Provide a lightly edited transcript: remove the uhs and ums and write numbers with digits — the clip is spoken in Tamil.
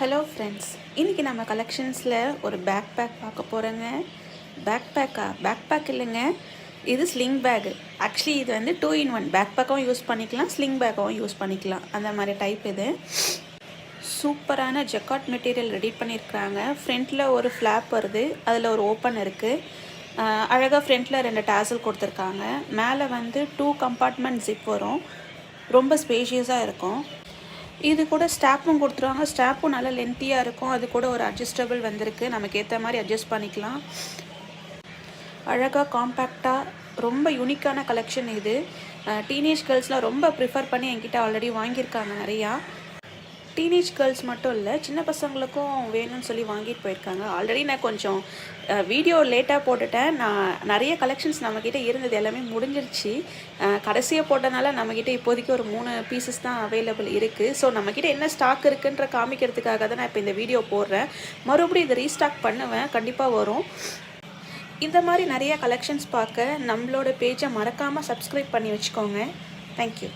ஹலோ ஃப்ரெண்ட்ஸ், இன்றைக்கி நம்ம கலெக்ஷன்ஸில் ஒரு பேக் பேக் பார்க்க போகிறோங்க. பேக் பேக் இல்லைங்க, இது ஸ்லிங் பேக்கு. ஆக்சுவலி இது வந்து 2-in-1 பேக் பேக்காகவும் யூஸ் பண்ணிக்கலாம், ஸ்லிங் பேக்காகவும் யூஸ் பண்ணிக்கலாம். அந்த மாதிரி டைப் இது. சூப்பரான ஜக்காட் மெட்டீரியல் ரெடி பண்ணியிருக்கிறாங்க. ஃப்ரண்ட்டில் ஒரு ஃப்ளாப் வருது, அதில் ஒரு ஓப்பன் இருக்குது. அழகாக ஃப்ரண்ட்டில் 2 டாசல் கொடுத்துருக்காங்க. மேலே வந்து 2 கம்பார்ட்மெண்ட் ஜிப் வரும், ரொம்ப ஸ்பேஷியஸாக இருக்கும். இது கூட ஸ்டாப்பும் கொடுத்துருவாங்க. ஸ்டாப்பும் நல்லா லென்த்தியாக இருக்கும். அது கூட ஒரு அட்ஜஸ்டபிள் வந்திருக்கு, நமக்கு ஏற்ற மாதிரி அட்ஜஸ்ட் பண்ணிக்கலாம். அழகாக காம்பேக்டாக ரொம்ப யூனிக்கான கலெக்ஷன் இது. டீனேஜ் கேர்ள்ஸ்லாம் ரொம்ப ப்ரிஃபர் பண்ணி என்கிட்ட ஆல்ரெடி வாங்கியிருக்காங்க நிறையா. டீனேஜ் கேர்ள்ஸ் மட்டும் இல்லை, சின்ன பசங்களுக்கும் வேணும்னு சொல்லி வாங்கிட்டு போயிருக்காங்க. ஆல்ரெடி நான் கொஞ்சம் வீடியோ லேட்டாக போட்டுட்டேன். நான் நிறைய கலெக்ஷன்ஸ் நம்மக்கிட்ட இருந்தது எல்லாமே முடிஞ்சிருச்சு. கடைசியாக போட்டனால நம்மக்கிட்ட இப்போதைக்கு ஒரு 3 பீசஸ் தான் அவைலபிள் இருக்குது. ஸோ நம்மக்கிட்ட என்ன ஸ்டாக் இருக்குன்ற காமிக்கிறதுக்காக தான் நான் இப்போ இந்த வீடியோ போடுறேன். மறுபடியும் இதை ரீஸ்டாக் பண்ணுவேன், கண்டிப்பாக வரும். இந்த மாதிரி நிறைய கலெக்ஷன்ஸ் பார்க்க நம்மளோட பேஜை மறக்காமல் சப்ஸ்கிரைப் பண்ணி வச்சுக்கோங்க. தேங்க்யூ.